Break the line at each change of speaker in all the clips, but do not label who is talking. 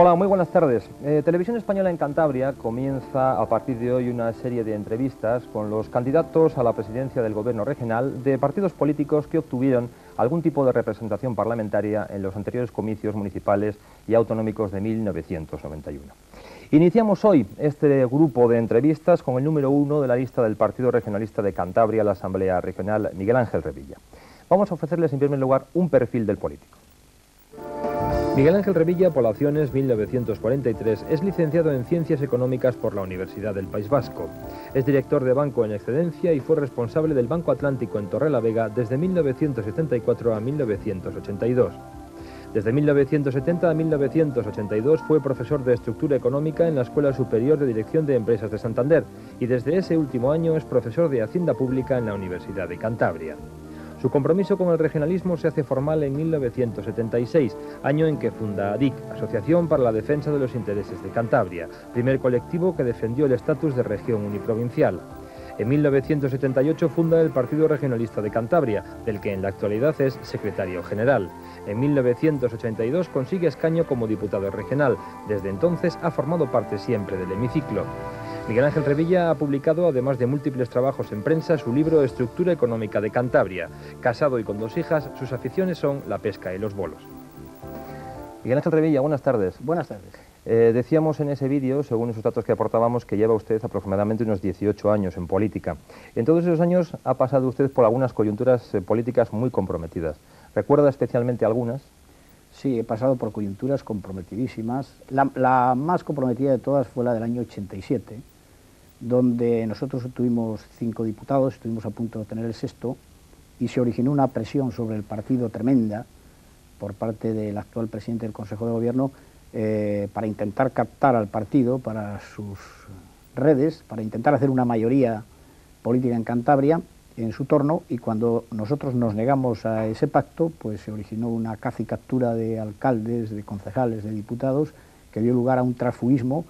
Hola, muy buenas tardes. Televisión Española en Cantabria comienza a partir de hoy una serie de entrevistas con los candidatos a la presidencia del gobierno regional de partidos políticos que obtuvieron algún tipo de representación parlamentaria en los anteriores comicios municipales y autonómicos de 1991. Iniciamos hoy este grupo de entrevistas con el número 1 de la lista del Partido Regionalista de Cantabria, la Asamblea Regional, Miguel Ángel Revilla. Vamos a ofrecerles en primer lugar un perfil del político. Miguel Ángel Revilla, poblaciones 1943, es licenciado en Ciencias Económicas por la Universidad del País Vasco. Es director de banco en excedencia y fue responsable del Banco Atlántico en Torrelavega desde 1974 a 1982. Desde 1970 a 1982 fue profesor de Estructura Económica en la Escuela Superior de Dirección de Empresas de Santander y desde ese último año es profesor de Hacienda Pública en la Universidad de Cantabria. Su compromiso con el regionalismo se hace formal en 1976, año en que funda ADIC, Asociación para la Defensa de los Intereses de Cantabria, primer colectivo que defendió el estatus de región uniprovincial. En 1978 funda el Partido Regionalista de Cantabria, del que en la actualidad es secretario general. En 1982 consigue escaño como diputado regional. Desde entonces ha formado parte siempre del hemiciclo. Miguel Ángel Revilla ha publicado, además de múltiples trabajos en prensa, su libro Estructura Económica de Cantabria. Casado y con 2 hijas, sus aficiones son la pesca y los bolos. Miguel Ángel Revilla, buenas tardes.
Buenas tardes.
Decíamos en ese vídeo, según esos datos que aportábamos, que lleva usted aproximadamente unos 18 años en política. En todos esos años ha pasado usted por algunas coyunturas políticas muy comprometidas. ¿Recuerda especialmente algunas?
Sí, he pasado por coyunturas comprometidísimas. La más comprometida de todas fue la del año 87, donde nosotros tuvimos 5 diputados, estuvimos a punto de tener el 6º, y se originó una presión sobre el partido tremenda por parte del actual presidente del Consejo de Gobierno para intentar captar al partido para sus redes, para intentar hacer una mayoría política en Cantabria en su torno, y cuando nosotros nos negamos a ese pacto, pues se originó una caza y captura de alcaldes, de concejales, de diputados, que dio lugar a un transfugismo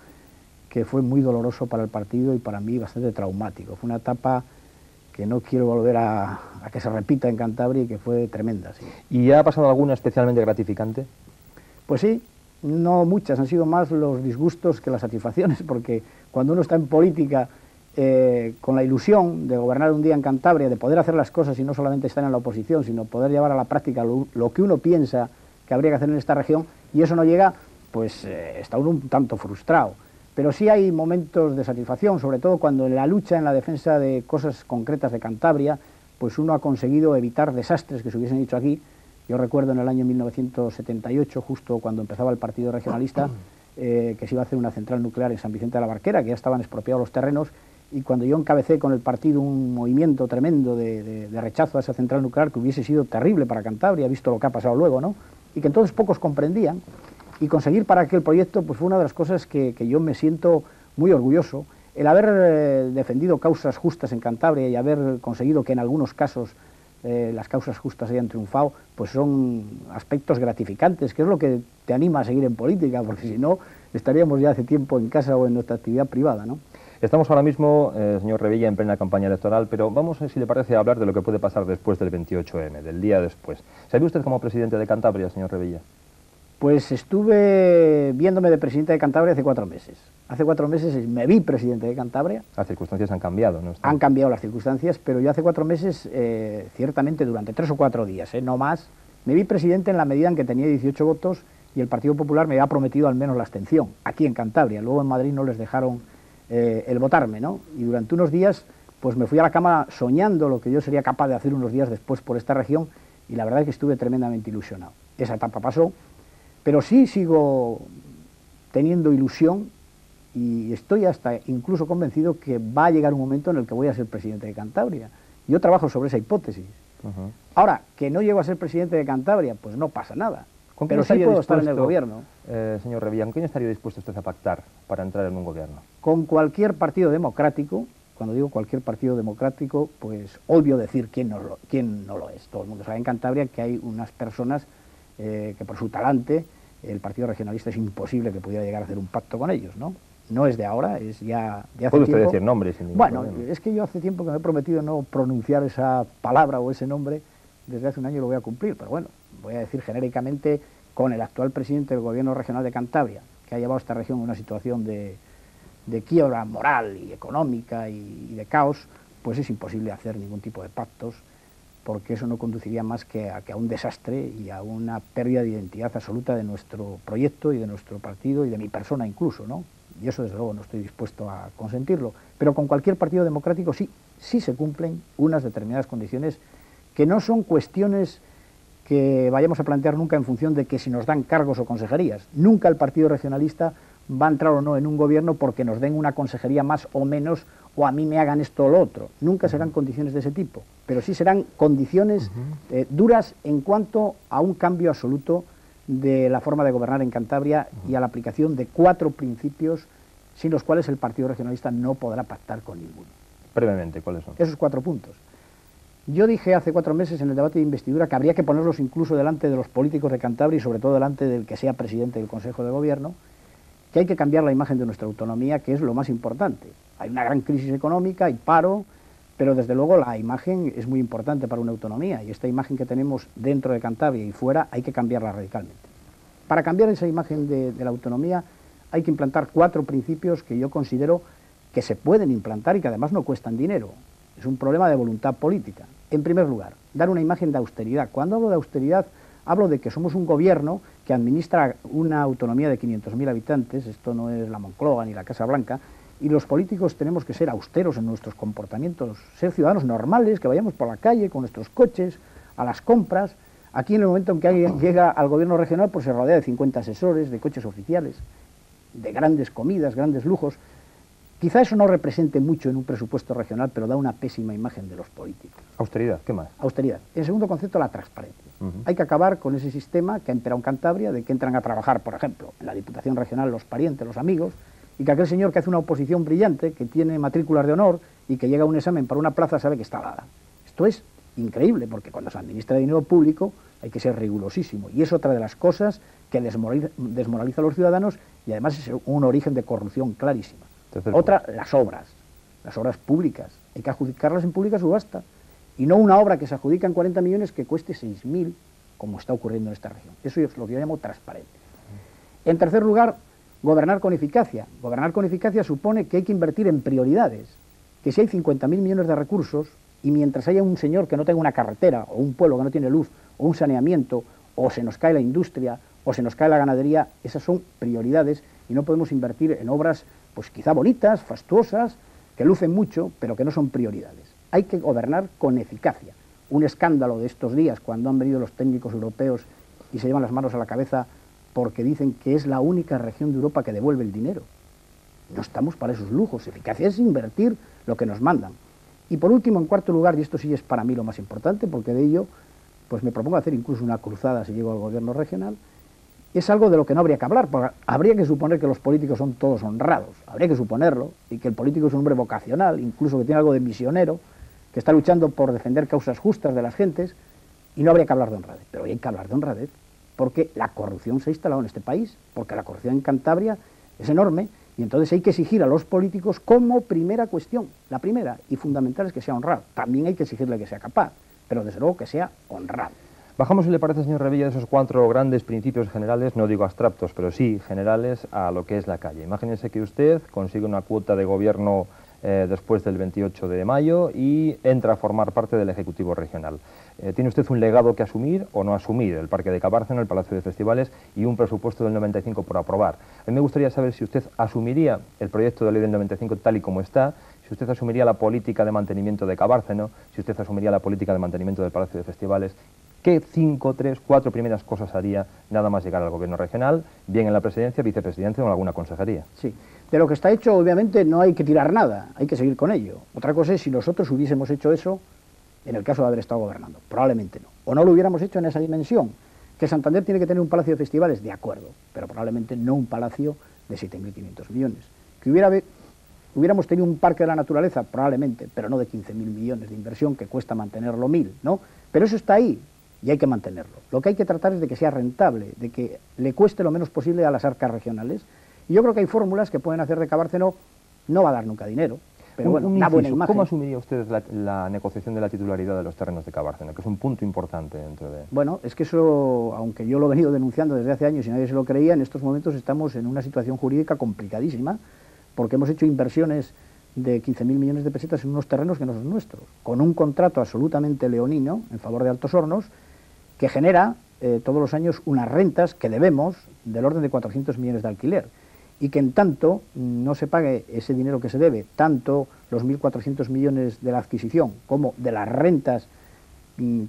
que fue muy doloroso para el partido y para mí bastante traumático. Fue una etapa que no quiero volver a que se repita en Cantabria y que fue tremenda. Sí.
¿Y ha pasado alguna especialmente gratificante?
Pues sí, no muchas, han sido más los disgustos que las satisfacciones, porque cuando uno está en política con la ilusión de gobernar un día en Cantabria, de poder hacer las cosas y no solamente estar en la oposición, sino poder llevar a la práctica lo que uno piensa que habría que hacer en esta región, y eso no llega, pues está uno un tanto frustrado. Pero sí hay momentos de satisfacción, sobre todo cuando en la lucha, en la defensa de cosas concretas de Cantabria, pues uno ha conseguido evitar desastres que se hubiesen hecho aquí. Yo recuerdo en el año 1978, justo cuando empezaba el Partido Regionalista, que se iba a hacer una central nuclear en San Vicente de la Barquera, que ya estaban expropiados los terrenos, y cuando yo encabecé con el partido un movimiento tremendo de rechazo a esa central nuclear, que hubiese sido terrible para Cantabria, visto lo que ha pasado luego, ¿no? Y que entonces pocos comprendían, y conseguir para aquel proyecto pues fue una de las cosas que yo me siento muy orgulloso. El haber defendido causas justas en Cantabria y haber conseguido que en algunos casos las causas justas hayan triunfado, pues son aspectos gratificantes, que es lo que te anima a seguir en política, porque si no estaríamos ya hace tiempo en casa o en nuestra actividad privada, ¿no?
Estamos ahora mismo, señor Revilla, en plena campaña electoral, pero vamos, si le parece, a hablar de lo que puede pasar después del 28M, del día después. ¿Se ve usted como presidente de Cantabria, señor Revilla?
Pues estuve viéndome de presidente de Cantabria hace 4 meses. Hace 4 meses me vi presidente de Cantabria.
Las circunstancias han cambiado, ¿no?
Han cambiado las circunstancias, pero yo hace 4 meses, ciertamente durante 3 o 4 días, no más, me vi presidente en la medida en que tenía 18 votos y el Partido Popular me había prometido al menos la abstención, aquí en Cantabria. Luego en Madrid no les dejaron el votarme, ¿no? Y durante unos días pues me fui a la cama soñando lo que yo sería capaz de hacer unos días después por esta región, y la verdad es que estuve tremendamente ilusionado. Esa etapa pasó, pero sí sigo teniendo ilusión y estoy hasta incluso convencido que va a llegar un momento en el que voy a ser presidente de Cantabria. Yo trabajo sobre esa hipótesis. Ahora, que no llego a ser presidente de Cantabria, pues no pasa nada. Pero sí puedo estar en el gobierno.
Señor Revilla, ¿con quién estaría dispuesto usted a pactar para entrar en un gobierno?
Con cualquier partido democrático. Cuando digo cualquier partido democrático, pues obvio decir quién no lo es. Todo el mundo sabe en Cantabria que hay unas personas que por su talante el Partido Regionalista es imposible que pudiera llegar a hacer un pacto con ellos, ¿no? No es de ahora, es ya de hace
¿Puede
tiempo.
usted decir nombres? Sin ningún
bueno,
problema.
es que yo hace tiempo que me he prometido no pronunciar esa palabra o ese nombre. Desde hace un año lo voy a cumplir, pero bueno, voy a decir genéricamente con el actual presidente del Gobierno Regional de Cantabria, que ha llevado a esta región a una situación de quiebra moral y económica y de caos, pues es imposible hacer ningún tipo de pactos, porque eso no conduciría más que a un desastre y a una pérdida de identidad absoluta de nuestro proyecto y de nuestro partido y de mi persona incluso, ¿no? Y eso desde luego no estoy dispuesto a consentirlo. Pero con cualquier partido democrático sí se cumplen unas determinadas condiciones que no son cuestiones que vayamos a plantear nunca en función de que si nos dan cargos o consejerías. Nunca el partido regionalista va a entrar o no en un gobierno porque nos den una consejería más o menos, o a mí me hagan esto o lo otro. Nunca serán condiciones de ese tipo, pero sí serán condiciones duras en cuanto a un cambio absoluto de la forma de gobernar en Cantabria y a la aplicación de 4 principios sin los cuales el Partido Regionalista no podrá pactar con ninguno.
Brevemente, ¿cuáles son?
Esos 4 puntos. Yo dije hace 4 meses en el debate de investidura que habría que ponerlos incluso delante de los políticos de Cantabria y sobre todo delante del que sea presidente del Consejo de Gobierno, que hay que cambiar la imagen de nuestra autonomía, que es lo más importante. Hay una gran crisis económica, hay paro, pero desde luego la imagen es muy importante para una autonomía, y esta imagen que tenemos dentro de Cantabria y fuera hay que cambiarla radicalmente. Para cambiar esa imagen de la autonomía hay que implantar 4 principios que yo considero que se pueden implantar y que además no cuestan dinero. Es un problema de voluntad política. En primer lugar, dar una imagen de austeridad. Cuando hablo de austeridad, hablo de que somos un gobierno que administra una autonomía de 500.000 habitantes, esto no es la Moncloa ni la Casa Blanca, y los políticos tenemos que ser austeros en nuestros comportamientos, ser ciudadanos normales, que vayamos por la calle con nuestros coches, a las compras. Aquí en el momento en que alguien llega al gobierno regional, pues se rodea de 50 asesores, de coches oficiales, de grandes comidas, grandes lujos. Quizá eso no represente mucho en un presupuesto regional, pero da una pésima imagen de los políticos.
Austeridad, ¿qué más?
Austeridad. En segundo concepto, la transparencia. Hay que acabar con ese sistema que ha imperado en Cantabria, de que entran a trabajar, por ejemplo, en la Diputación Regional los parientes, los amigos, y que aquel señor que hace una oposición brillante, que tiene matrículas de honor y que llega a un examen para una plaza sabe que está dada. Esto es increíble, porque cuando se administra dinero público hay que ser rigurosísimo. Y es otra de las cosas que desmoraliza a los ciudadanos y además es un origen de corrupción clarísima. Otra, las obras públicas. Hay que adjudicarlas en pública subasta. Y no una obra que se adjudica en 40 millones que cueste 6.000, como está ocurriendo en esta región. Eso es lo que yo llamo transparente. En tercer lugar, gobernar con eficacia. Gobernar con eficacia supone que hay que invertir en prioridades. Que si hay 50.000 millones de recursos y mientras haya un señor que no tenga una carretera, o un pueblo que no tiene luz, o un saneamiento, o se nos cae la industria, o se nos cae la ganadería, esas son prioridades y no podemos invertir en obras pues quizá bonitas, fastuosas, que lucen mucho, pero que no son prioridades. Hay que gobernar con eficacia. Un escándalo de estos días, cuando han venido los técnicos europeos y se llevan las manos a la cabeza porque dicen que es la única región de Europa que devuelve el dinero. No estamos para esos lujos. Eficacia es invertir lo que nos mandan. Y por último, en cuarto lugar, y esto sí es para mí lo más importante, porque de ello pues me propongo hacer incluso una cruzada si llego al gobierno regional, es algo de lo que no habría que hablar, porque habría que suponer que los políticos son todos honrados, habría que suponerlo, y que el político es un hombre vocacional, incluso que tiene algo de misionero, que está luchando por defender causas justas de las gentes, y no habría que hablar de honradez. Pero hay que hablar de honradez, porque la corrupción se ha instalado en este país, porque la corrupción en Cantabria es enorme, y entonces hay que exigir a los políticos como primera cuestión, la primera y fundamental es que sea honrado. También hay que exigirle que sea capaz, pero desde luego que sea honrado.
Bajamos, si le parece, señor Revilla, de esos 4 grandes principios generales, no digo abstractos, pero sí generales, a lo que es la calle. Imagínese que usted consigue una cuota de gobierno después del 28 de mayo y entra a formar parte del Ejecutivo Regional. ¿Tiene usted un legado que asumir o no asumir? El Parque de Cabárceno, el Palacio de Festivales y un presupuesto del 95 por aprobar. A mí me gustaría saber si usted asumiría el proyecto de ley del 95 tal y como está, si usted asumiría la política de mantenimiento de Cabárceno, si usted asumiría la política de mantenimiento del Palacio de Festivales. ¿Qué 5, 3, 4 primeras cosas haría nada más llegar al gobierno regional, bien en la presidencia, vicepresidencia o en alguna consejería?
Sí, de lo que está hecho obviamente no hay que tirar nada, hay que seguir con ello. Otra cosa es si nosotros hubiésemos hecho eso en el caso de haber estado gobernando, probablemente no. O no lo hubiéramos hecho en esa dimensión, que Santander tiene que tener un palacio de festivales, de acuerdo, pero probablemente no un palacio de 7.500 millones. Que hubiéramos tenido un parque de la naturaleza, probablemente, pero no de 15.000 millones de inversión que cuesta mantenerlo 1.000, ¿no? Pero eso está ahí. Y hay que mantenerlo. Lo que hay que tratar es de que sea rentable, de que le cueste lo menos posible a las arcas regionales. Y yo creo que hay fórmulas que pueden hacer de Cabárceno, no va a dar nunca dinero, pero bueno, una buena imagen.
¿Cómo asumiría usted la negociación de la titularidad de los terrenos de Cabárceno, que es un punto importante dentro de...?
Bueno, es que eso, aunque yo lo he venido denunciando desde hace años y nadie se lo creía, en estos momentos estamos en una situación jurídica complicadísima, porque hemos hecho inversiones de 15.000 millones de pesetas en unos terrenos que no son nuestros, con un contrato absolutamente leonino en favor de Altos Hornos, que genera todos los años unas rentas que debemos del orden de 400 millones de alquiler, y que en tanto no se pague ese dinero que se debe, tanto los 1.400 millones de la adquisición como de las rentas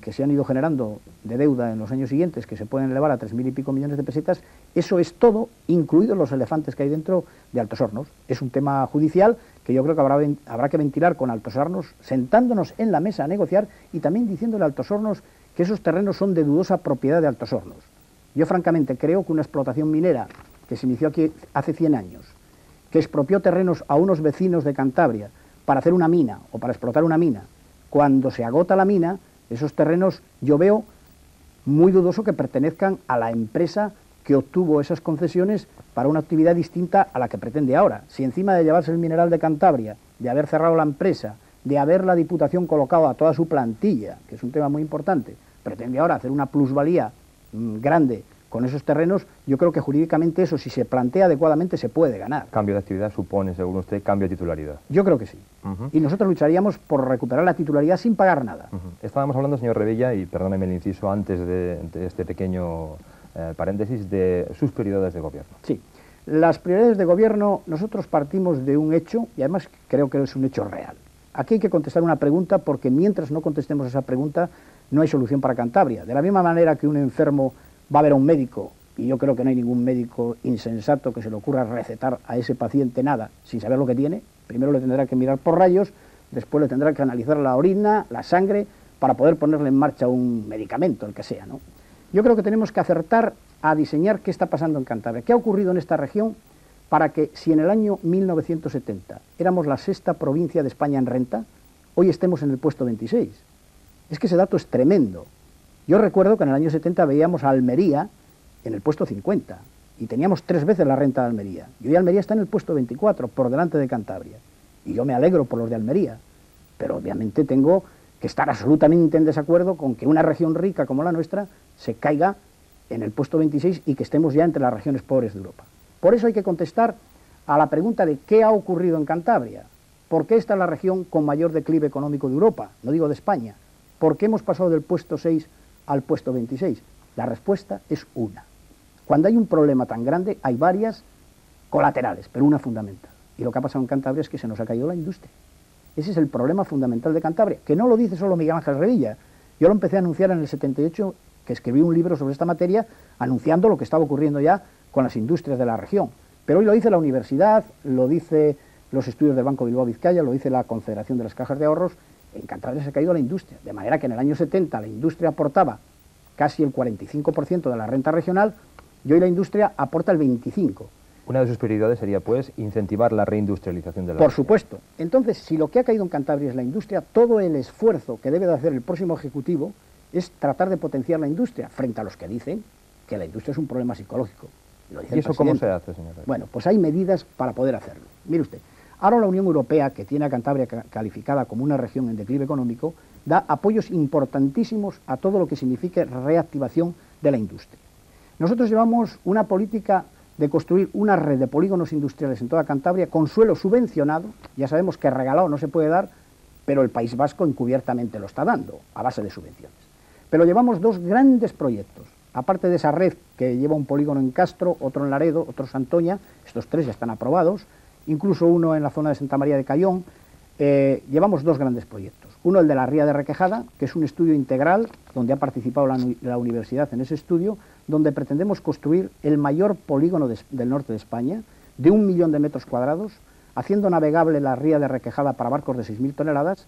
que se han ido generando de deuda en los años siguientes, que se pueden elevar a 3.000 y pico millones de pesetas, eso es todo, incluidos los elefantes que hay dentro de Altos Hornos. Es un tema judicial que yo creo que habrá que ventilar con Altos Hornos, sentándonos en la mesa a negociar y también diciéndole a Altos Hornos que esos terrenos son de dudosa propiedad de Altos Hornos. Yo francamente creo que una explotación minera que se inició aquí hace 100 años, que expropió terrenos a unos vecinos de Cantabria para hacer una mina o para explotar una mina, cuando se agota la mina, esos terrenos yo veo muy dudoso que pertenezcan a la empresa que obtuvo esas concesiones para una actividad distinta a la que pretende ahora. Si encima de llevarse el mineral de Cantabria, de haber cerrado la empresa, de haber la Diputación colocado a toda su plantilla, que es un tema muy importante, pretende ahora hacer una plusvalía grande con esos terrenos, yo creo que jurídicamente eso, si se plantea adecuadamente, se puede ganar.
Cambio de actividad supone, según usted, cambio de titularidad.
Yo creo que sí. Y nosotros lucharíamos por recuperar la titularidad sin pagar nada.
Estábamos hablando, señor Revilla, y perdóneme el inciso antes de este pequeño paréntesis, de sus prioridades de gobierno.
Sí. Las prioridades de gobierno, nosotros partimos de un hecho, y además creo que es un hecho real. Aquí hay que contestar una pregunta, porque mientras no contestemos esa pregunta, no hay solución para Cantabria. De la misma manera que un enfermo va a ver a un médico, y yo creo que no hay ningún médico insensato que se le ocurra recetar a ese paciente nada sin saber lo que tiene, primero le tendrá que mirar por rayos, después le tendrá que analizar la orina, la sangre, para poder ponerle en marcha un medicamento, el que sea, ¿no? Yo creo que tenemos que acertar a diseñar qué está pasando en Cantabria, qué ha ocurrido en esta región para que, si en el año 1970 éramos la 6ª provincia de España en renta, hoy estemos en el puesto 26. Es que ese dato es tremendo. Yo recuerdo que en el año 70 veíamos a Almería en el puesto 50 y teníamos 3 veces la renta de Almería. Y hoy Almería está en el puesto 24, por delante de Cantabria. Y yo me alegro por los de Almería, pero obviamente tengo que estar absolutamente en desacuerdo con que una región rica como la nuestra se caiga en el puesto 26 y que estemos ya entre las regiones pobres de Europa. Por eso hay que contestar a la pregunta de qué ha ocurrido en Cantabria. ¿Por qué esta es la región con mayor declive económico de Europa? No digo de España. ¿Por qué hemos pasado del puesto 6 al puesto 26? La respuesta es una. Cuando hay un problema tan grande, hay varias colaterales, pero una fundamental. Y lo que ha pasado en Cantabria es que se nos ha caído la industria. Ese es el problema fundamental de Cantabria, que no lo dice solo Miguel Ángel Revilla. Yo lo empecé a anunciar en el 78, que escribí un libro sobre esta materia, anunciando lo que estaba ocurriendo ya con las industrias de la región. Pero hoy lo dice la universidad, lo dice los estudios del Banco Bilbao Vizcaya, lo dice la Confederación de las Cajas de Ahorros. En Cantabria se ha caído la industria, de manera que en el año 70 la industria aportaba casi el 45% de la renta regional y hoy la industria aporta el 25%.
Una de sus prioridades sería, pues, incentivar la reindustrialización de la región.
Por supuesto. Entonces, si lo que ha caído en Cantabria es la industria, todo el esfuerzo que debe de hacer el próximo Ejecutivo es tratar de potenciar la industria, frente a los que dicen que la industria es un problema psicológico.
¿Y eso cómo se hace, señor?
Bueno, pues hay medidas para poder hacerlo. Mire usted, ahora la Unión Europea, que tiene a Cantabria calificada como una región en declive económico, da apoyos importantísimos a todo lo que signifique reactivación de la industria. Nosotros llevamos una política de construir una red de polígonos industriales en toda Cantabria con suelo subvencionado. Ya sabemos que regalado no se puede dar, pero el País Vasco encubiertamente lo está dando, a base de subvenciones. Pero llevamos 2 grandes proyectos, aparte de esa red que lleva un polígono en Castro, otro en Laredo, otro en Santoña, estos 3 ya están aprobados, incluso uno en la zona de Santa María de Cayón. Llevamos 2 grandes proyectos. Uno, el de la Ría de Requejada, que es un estudio integral, donde ha participado la universidad en ese estudio, donde pretendemos construir el mayor polígono del norte de España, de 1 millón de metros cuadrados, haciendo navegable la Ría de Requejada para barcos de 6.000 toneladas,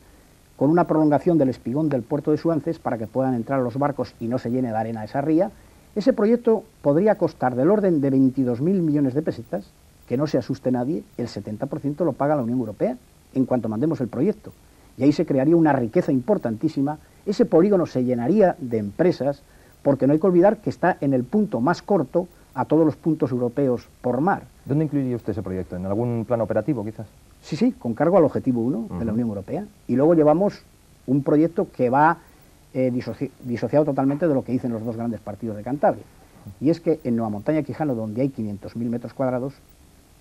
con una prolongación del espigón del puerto de Suances para que puedan entrar los barcos y no se llene de arena esa ría. Ese proyecto podría costar del orden de 22.000 millones de pesetas, que no se asuste nadie, el 70% lo paga la Unión Europea en cuanto mandemos el proyecto. Y ahí se crearía una riqueza importantísima, ese polígono se llenaría de empresas, porque no hay que olvidar que está en el punto más corto a todos los puntos europeos por mar.
¿Dónde incluiría usted ese proyecto? ¿En algún plan operativo, quizás?
Sí, sí, con cargo al objetivo 1 de la Unión Europea. Y luego llevamos un proyecto que va disociado totalmente de lo que dicen los dos grandes partidos de Cantabria. Y es que en Nueva Montaña Quijano, donde hay 500.000 metros cuadrados,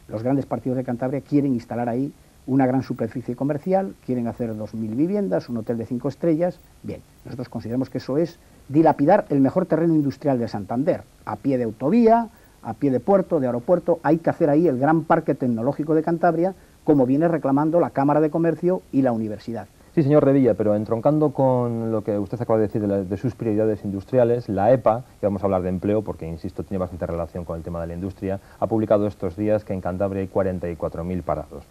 los grandes partidos de Cantabria quieren instalar ahí una gran superficie comercial, quieren hacer 2.000 viviendas, un hotel de 5 estrellas. Bien, nosotros consideramos que eso es dilapidar el mejor terreno industrial de Santander, a pie de autovía, a pie de puerto, de aeropuerto. Hay que hacer ahí el gran parque tecnológico de Cantabria, como viene reclamando la Cámara de Comercio y la Universidad.
Sí, señor Revilla, pero entroncando con lo que usted acaba de decir de sus prioridades industriales, la EPA, que vamos a hablar de empleo porque, insisto, tiene bastante relación con el tema de la industria, ha publicado estos días que en Cantabria hay 44.000 parados.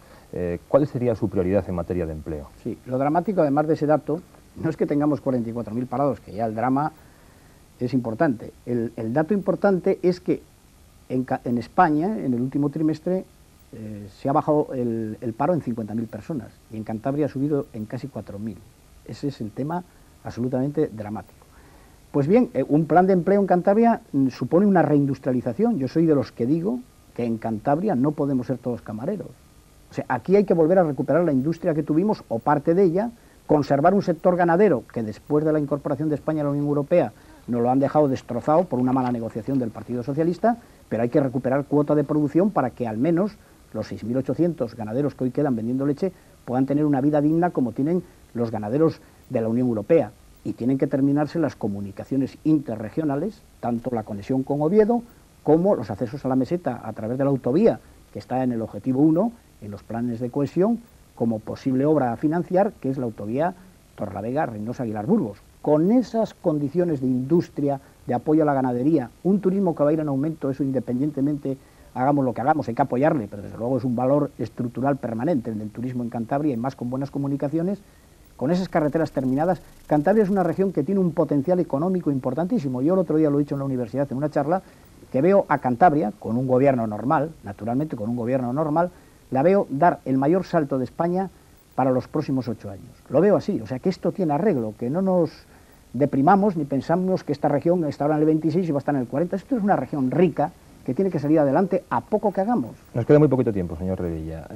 ¿Cuál sería su prioridad en materia de empleo?
Sí, lo dramático, además de ese dato, no es que tengamos 44.000 parados, que ya el drama es importante. El dato importante es que en España, en el último trimestre, se ha bajado el paro en 50.000 personas y en Cantabria ha subido en casi 4.000. Ese es el tema absolutamente dramático. Pues bien, un plan de empleo en Cantabria supone una reindustrialización. Yo soy de los que digo que en Cantabria no podemos ser todos camareros. O sea, aquí hay que volver a recuperar la industria que tuvimos o parte de ella, conservar un sector ganadero que después de la incorporación de España a la Unión Europea nos lo han dejado destrozado por una mala negociación del Partido Socialista, pero hay que recuperar cuota de producción para que al menos los 6.800 ganaderos que hoy quedan vendiendo leche puedan tener una vida digna como tienen los ganaderos de la Unión Europea. Y tienen que terminarse las comunicaciones interregionales, tanto la conexión con Oviedo como los accesos a la meseta a través de la autovía, que está en el objetivo 1, en los planes de cohesión, como posible obra a financiar, que es la autovía Torrelavega-Reynosa-Aguilar-Burgos. Con esas condiciones de industria, de apoyo a la ganadería, un turismo que va a ir en aumento, eso independientemente hagamos lo que hagamos, hay que apoyarle, pero desde luego es un valor estructural permanente el del turismo en Cantabria, y más con buenas comunicaciones, con esas carreteras terminadas. Cantabria es una región que tiene un potencial económico importantísimo. Yo el otro día lo he dicho en la universidad en una charla, que veo a Cantabria, con un gobierno normal, naturalmente con un gobierno normal, la veo dar el mayor salto de España para los próximos 8 años. Lo veo así, o sea que esto tiene arreglo, que no nos deprimamos ni pensamos que esta región está ahora en el 26 y va a estar en el 40. Esto es una región rica, que tiene que salir adelante a poco que hagamos.
Nos queda muy poquito tiempo, señor Revilla.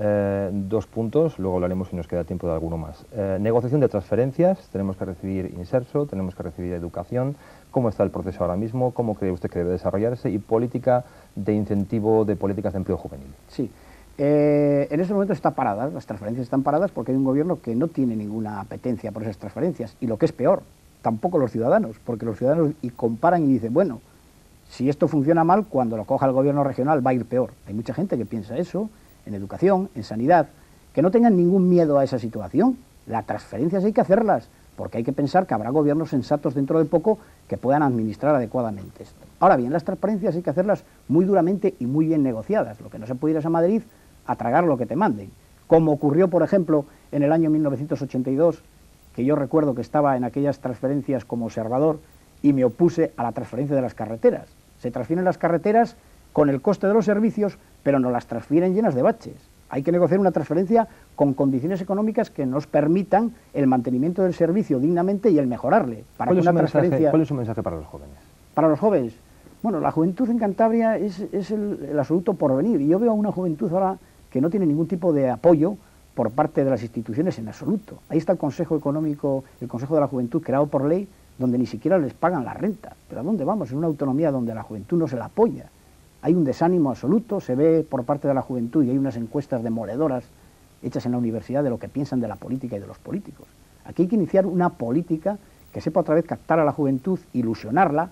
2 puntos, luego hablaremos si nos queda tiempo de alguno más. Negociación de transferencias, tenemos que recibir Inserso, tenemos que recibir educación. ¿Cómo está el proceso ahora mismo? ¿Cómo cree usted que debe desarrollarse? Y política de incentivo de políticas de empleo juvenil.
Sí. En este momento está parada, las transferencias están paradas porque hay un gobierno que no tiene ninguna apetencia por esas transferencias. Y lo que es peor, tampoco los ciudadanos, porque los ciudadanos comparan y dicen, bueno, si esto funciona mal, cuando lo coja el gobierno regional va a ir peor. Hay mucha gente que piensa eso, en educación, en sanidad, que no tengan ningún miedo a esa situación. Las transferencias hay que hacerlas, porque hay que pensar que habrá gobiernos sensatos dentro de poco que puedan administrar adecuadamente esto. Ahora bien, las transferencias hay que hacerlas muy duramente y muy bien negociadas. Lo que no se puede ir es a Madrid a tragar lo que te manden. Como ocurrió, por ejemplo, en el año 1982, que yo recuerdo que estaba en aquellas transferencias como observador y me opuse a la transferencia de las carreteras. Se transfieren las carreteras con el coste de los servicios, pero no las transfieren llenas de baches. Hay que negociar una transferencia con condiciones económicas que nos permitan el mantenimiento del servicio dignamente y el mejorarle.
¿Cuál es su mensaje para los jóvenes?
Para los jóvenes, bueno, la juventud en Cantabria es el absoluto porvenir. Y yo veo a una juventud ahora que no tiene ningún tipo de apoyo por parte de las instituciones en absoluto. Ahí está el Consejo Económico, el Consejo de la Juventud, creado por ley, donde ni siquiera les pagan la renta. ¿Pero a dónde vamos? En una autonomía donde a la juventud no se la apoya. Hay un desánimo absoluto, se ve por parte de la juventud, y hay unas encuestas demoledoras hechas en la universidad de lo que piensan de la política y de los políticos. Aquí hay que iniciar una política que sepa otra vez captar a la juventud, ilusionarla,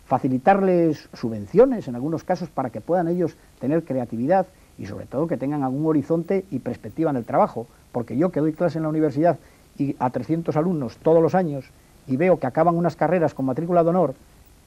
facilitarles subvenciones en algunos casos para que puedan ellos tener creatividad y sobre todo que tengan algún horizonte y perspectiva en el trabajo. Porque yo que doy clase en la universidad y a 300 alumnos todos los años y veo que acaban unas carreras con matrícula de honor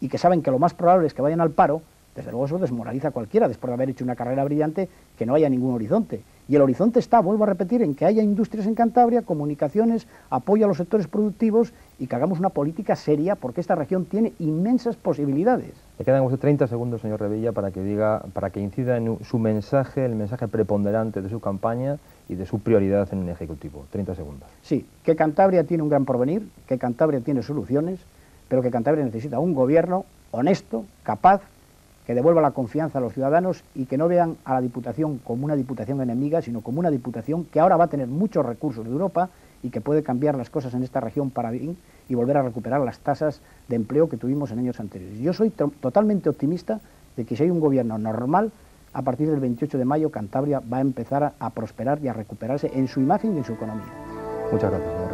y que saben que lo más probable es que vayan al paro, desde luego eso desmoraliza a cualquiera después de haber hecho una carrera brillante, que no haya ningún horizonte. Y el horizonte está, vuelvo a repetir, en que haya industrias en Cantabria, comunicaciones, apoyo a los sectores productivos y que hagamos una política seria, porque esta región tiene inmensas posibilidades.
Le quedan a usted 30 segundos, señor Revilla, para que incida en su mensaje, el mensaje preponderante de su campaña y de su prioridad en el Ejecutivo. 30 segundos.
Sí, que Cantabria tiene un gran porvenir, que Cantabria tiene soluciones, pero que Cantabria necesita un gobierno honesto, capaz que devuelva la confianza a los ciudadanos y que no vean a la Diputación como una Diputación enemiga, sino como una Diputación que ahora va a tener muchos recursos de Europa y que puede cambiar las cosas en esta región para bien y volver a recuperar las tasas de empleo que tuvimos en años anteriores. Yo soy totalmente optimista de que si hay un gobierno normal, a partir del 28 de mayo Cantabria va a empezar a prosperar y a recuperarse en su imagen y en su economía.
Muchas gracias.